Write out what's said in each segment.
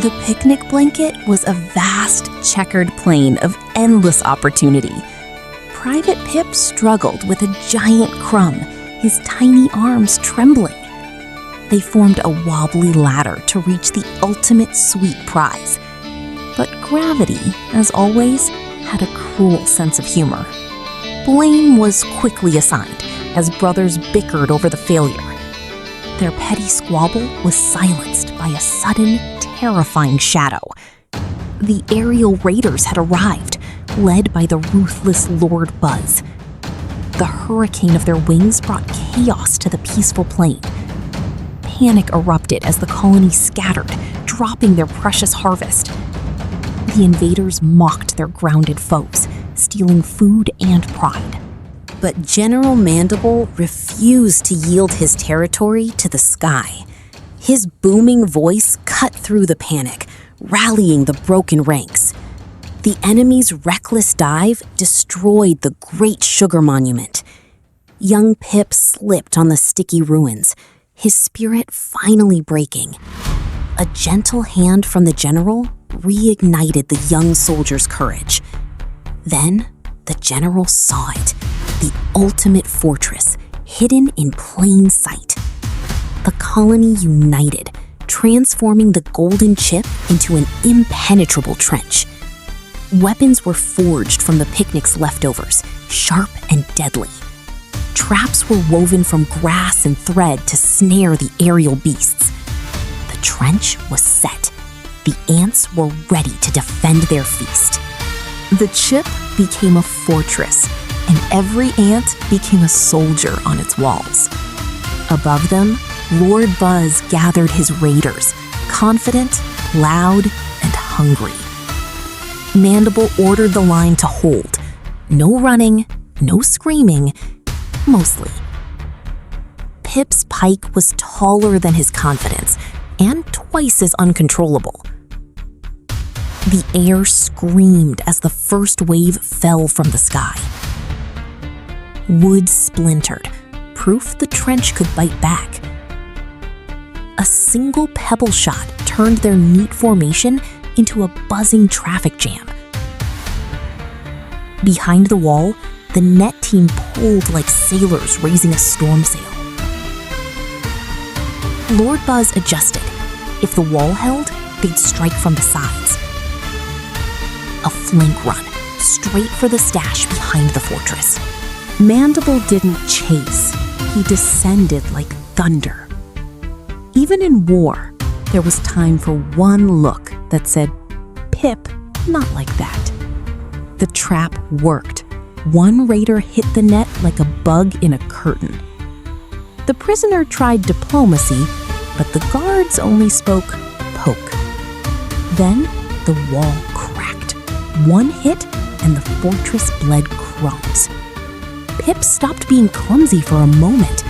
The picnic blanket was a vast, checkered plain of endless opportunity. Private Pip struggled with a giant crumb, his tiny arms trembling. They formed a wobbly ladder to reach the ultimate sweet prize. But gravity, as always, had a cruel sense of humor. Blame was quickly assigned as brothers bickered over the failure. Their petty squabble was silenced by a sudden, terrifying shadow. The aerial raiders had arrived, led by the ruthless Lord Buzz. The hurricane of their wings brought chaos to the peaceful plain. Panic erupted as the colonies scattered, dropping their precious harvest. The invaders mocked their grounded foes, stealing food and pride. But General Mandible refused to yield his territory to the sky. His booming voice cut through the panic, rallying the broken ranks. The enemy's reckless dive destroyed the great sugar monument. Young Pip slipped on the sticky ruins, his spirit finally breaking. A gentle hand from the general reignited the young soldier's courage. Then the general saw it, the ultimate fortress, hidden in plain sight. The colony united, transforming the golden chip into an impenetrable trench. Weapons were forged from the picnic's leftovers, sharp and deadly. Traps were woven from grass and thread to snare the aerial beasts. The trench was set. The ants were ready to defend their feast. The chip became a fortress, and every ant became a soldier on its walls. Above them, Lord Buzz gathered his raiders, confident, loud, and hungry. Mandible ordered the line to hold. No running, no screaming, mostly. Pip's pike was taller than his confidence and twice as uncontrollable. The air screamed as the first wave fell from the sky. Wood splintered, proof the trench could bite back. A single pebble shot turned their neat formation into a buzzing traffic jam. Behind the wall, the net team pulled like sailors raising a storm sail. Lord Buzz adjusted. If the wall held, they'd strike from the sides. A flank run, straight for the stash behind the fortress. Mandible didn't chase. He descended like thunder. Even in war, there was time for one look that said, "Pip, not like that." The trap worked. One raider hit the net like a bug in a curtain. The prisoner tried diplomacy, but the guards only spoke poke. Then the wall cracked. One hit, and the fortress bled crumbs. Pip stopped being clumsy for a moment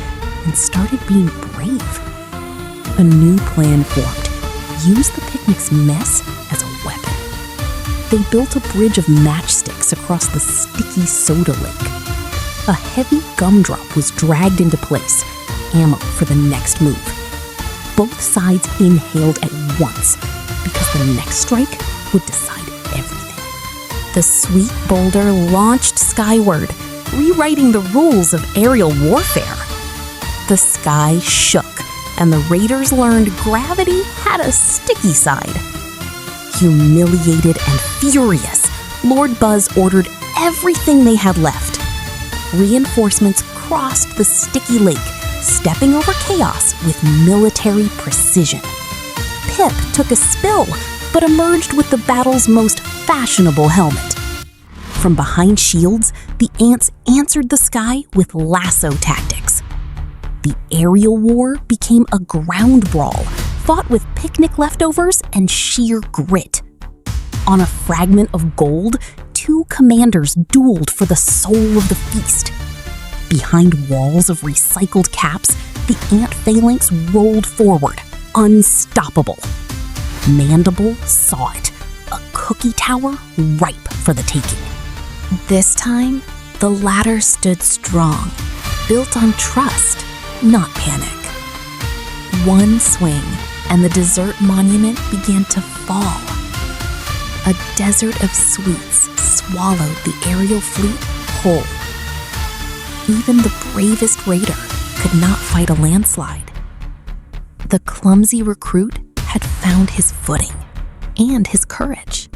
and started being brave. A new plan formed. Use the picnic's mess as a weapon. They built a bridge of matchsticks across the sticky soda lake. A heavy gumdrop was dragged into place, ammo for the next move. Both sides inhaled at once because the next strike would decide everything. The sweet boulder launched skyward, rewriting the rules of aerial warfare. The sky shook, and the raiders learned gravity had a sticky side. Humiliated and furious, Lord Buzz ordered everything they had left. Reinforcements crossed the sticky lake, stepping over chaos with military precision. Pip took a spill, but emerged with the battle's most fashionable helmet. From behind shields, the ants answered the sky with lasso tactics. The aerial war became a ground brawl, fought with picnic leftovers and sheer grit. On a fragment of gold, two commanders dueled for the soul of the feast. Behind walls of recycled caps, the ant phalanx rolled forward, unstoppable. Mandible saw it, a cookie tower ripe for the taking. This time, the ladder stood strong, built on trust, not panic. One swing, and the desert monument began to fall. A desert of sweets swallowed the aerial fleet whole. Even the bravest raider could not fight a landslide. The clumsy recruit had found his footing and his courage.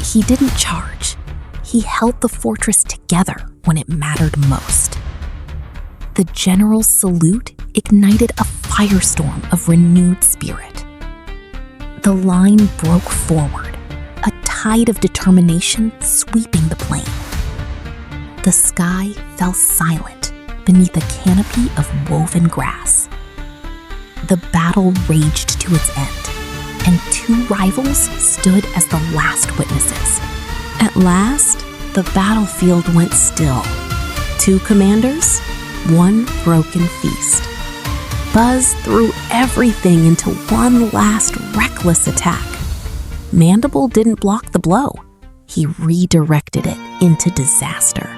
He didn't charge. He held the fortress together when it mattered most. The general's salute ignited a firestorm of renewed spirit. The line broke forward, a tide of determination sweeping the plain. The sky fell silent beneath a canopy of woven grass. The battle raged to its end, and two rivals stood as the last witnesses. At last, the battlefield went still. Two commanders, one broken feast. Buzz threw everything into one last reckless attack. Mandible didn't block the blow. He redirected it into disaster.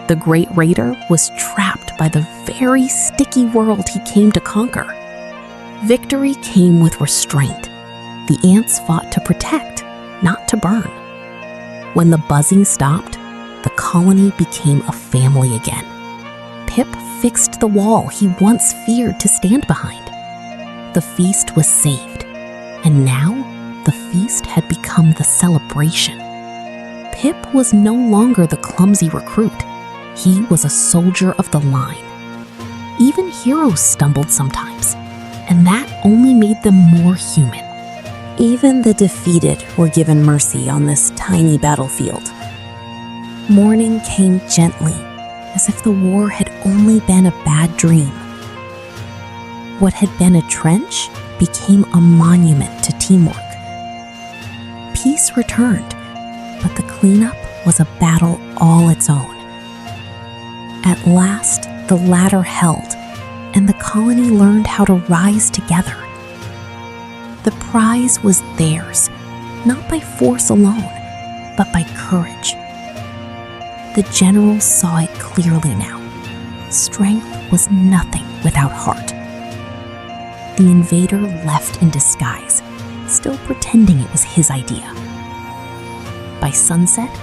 The Great Raider was trapped by the very sticky world he came to conquer. Victory came with restraint. The ants fought to protect, not to burn. When the buzzing stopped, the colony became a family again. Pip fixed the wall he once feared to stand behind. The feast was saved, and now the feast had become the celebration. Pip was no longer the clumsy recruit. He was a soldier of the line. Even heroes stumbled sometimes, and that only made them more human. Even the defeated were given mercy on this tiny battlefield. Morning came gently, as if the war had only been a bad dream. What had been a trench became a monument to teamwork. Peace returned, but the cleanup was a battle all its own. At last, the ladder held, and the colony learned how to rise together. The prize was theirs, not by force alone, but by courage. The general saw it clearly now. Strength was nothing without heart. The invader left in disguise, still pretending it was his idea. By sunset,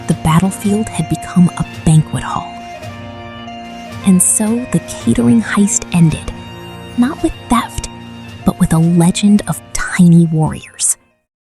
the battlefield had become a banquet hall. And so the catering heist ended, not with theft, but with a legend of tiny warriors.